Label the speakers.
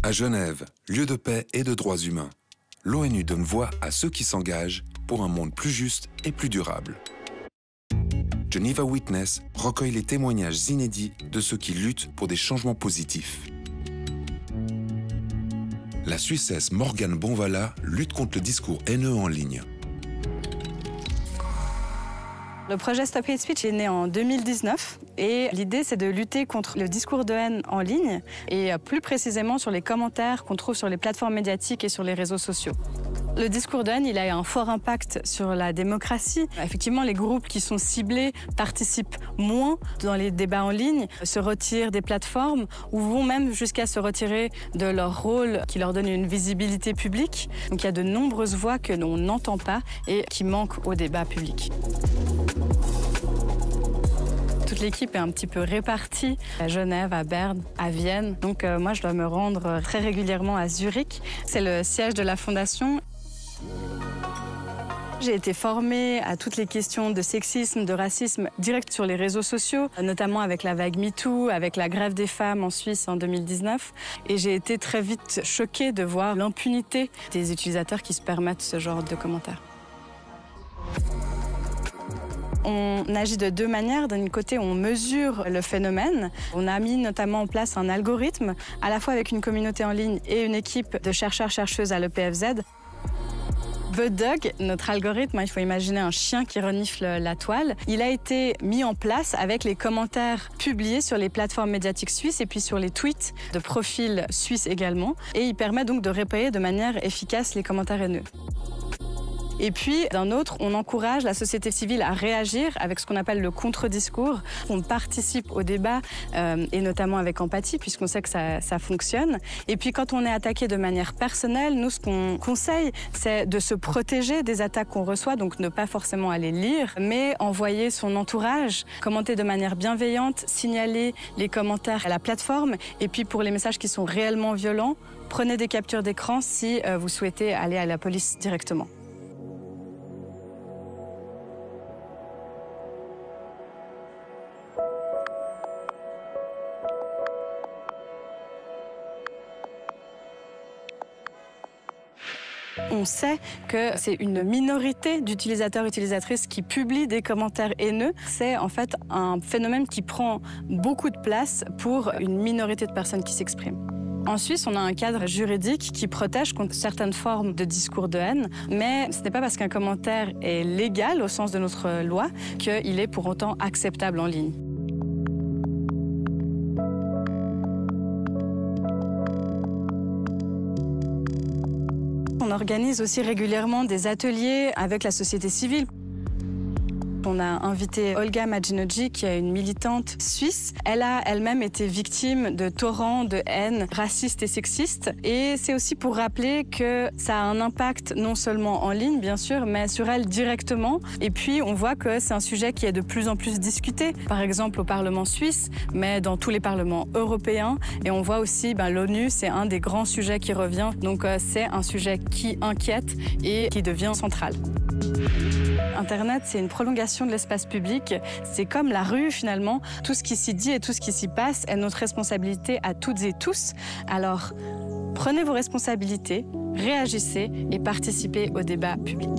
Speaker 1: À Genève, lieu de paix et de droits humains, l'ONU donne voix à ceux qui s'engagent pour un monde plus juste et plus durable. Geneva Witness recueille les témoignages inédits de ceux qui luttent pour des changements positifs. La Suissesse Morgane Bonvala lutte contre le discours haineux en ligne.
Speaker 2: Le projet Stop Hate Speech est né en 2019 et l'idée c'est de lutter contre le discours de haine en ligne et plus précisément sur les commentaires qu'on trouve sur les plateformes médiatiques et sur les réseaux sociaux. Le discours de haine, il a un fort impact sur la démocratie. Effectivement, les groupes qui sont ciblés participent moins dans les débats en ligne, se retirent des plateformes ou vont même jusqu'à se retirer de leur rôle qui leur donne une visibilité publique. Donc il y a de nombreuses voix que l'on n'entend pas et qui manquent au débat public. Toute l'équipe est un petit peu répartie à Genève, à Berne, à Vienne. Donc moi, je dois me rendre très régulièrement à Zurich. C'est le siège de la fondation. J'ai été formée à toutes les questions de sexisme, de racisme direct sur les réseaux sociaux, notamment avec la vague MeToo, avec la grève des femmes en Suisse en 2019. Et j'ai été très vite choquée de voir l'impunité des utilisateurs qui se permettent ce genre de commentaires. On agit de deux manières. D'un côté, on mesure le phénomène. On a mis notamment en place un algorithme, à la fois avec une communauté en ligne et une équipe de chercheurs-chercheuses à l'EPFZ. BudDog, notre algorithme, il faut imaginer un chien qui renifle la toile. Il a été mis en place avec les commentaires publiés sur les plateformes médiatiques suisses et puis sur les tweets de profils suisses également. Et il permet donc de repérer de manière efficace les commentaires haineux. Et puis, d'un autre, on encourage la société civile à réagir avec ce qu'on appelle le contre-discours. On participe au débat, et notamment avec empathie, puisqu'on sait que ça fonctionne. Et puis, quand on est attaqué de manière personnelle, nous, ce qu'on conseille, c'est de se protéger des attaques qu'on reçoit, donc ne pas forcément aller lire, mais envoyer son entourage, commenter de manière bienveillante, signaler les commentaires à la plateforme. Et puis, pour les messages qui sont réellement violents, prenez des captures d'écran si vous souhaitez aller à la police directement. On sait que c'est une minorité d'utilisateurs et utilisatrices qui publient des commentaires haineux. C'est en fait un phénomène qui prend beaucoup de place pour une minorité de personnes qui s'expriment. En Suisse, on a un cadre juridique qui protège contre certaines formes de discours de haine, mais ce n'est pas parce qu'un commentaire est légal au sens de notre loi qu'il est pour autant acceptable en ligne. On organise aussi régulièrement des ateliers avec la société civile. On a invité Olga Maginogi, qui est une militante suisse. Elle a elle-même été victime de torrents de haine raciste et sexiste. Et c'est aussi pour rappeler que ça a un impact non seulement en ligne, bien sûr, mais sur elle directement. Et puis, on voit que c'est un sujet qui est de plus en plus discuté. Par exemple, au Parlement suisse, mais dans tous les parlements européens. Et on voit aussi, l'ONU, c'est un des grands sujets qui revient. Donc, c'est un sujet qui inquiète et qui devient central. Internet, c'est une prolongation de l'espace public. C'est comme la rue, finalement. Tout ce qui s'y dit et tout ce qui s'y passe est notre responsabilité à toutes et tous. Alors, prenez vos responsabilités, réagissez et participez au débat public.